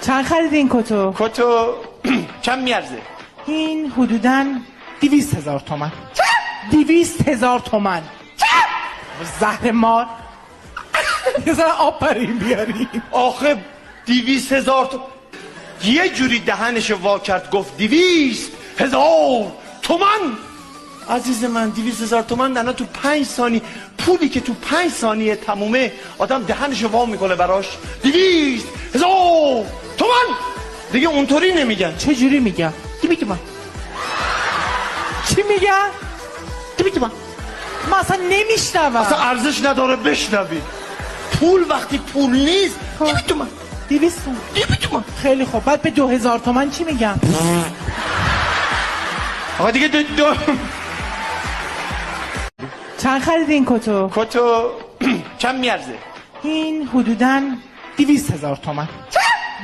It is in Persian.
چند خریدی این کتو؟ کتو چند میارزه؟ این حدوداً 200,000 تومن. 200,000 تومن. زهر مار. یه ذره آب برای این بیاریم. آخه 200,000 تو یه جوری دهنش وا کرد گفت 200,000 تومن. عزیز من 200,000 تومن دانا تو 5 ثانیه، پولی که تو 5 ثانیه تمومه آدم دهنش وا میکنه براش. 200,000 تومن دیگه اونطوری نمیگن. چه جوری میگن؟ چی میگن؟ چی میگن؟ چی میگن؟ من اصلا نمیشنوم. اصلا ارزش نداره بشنوی. پول وقتی پول نیست 200 تومن. 200 تومن. 200 تومن. خیلی خوب. بعد به 2,000 تومن چی میگن؟ آقا دیگه دو چند خریدی این کتو؟ کتو چند میارزه؟ این حدوداً 200,000 تومن.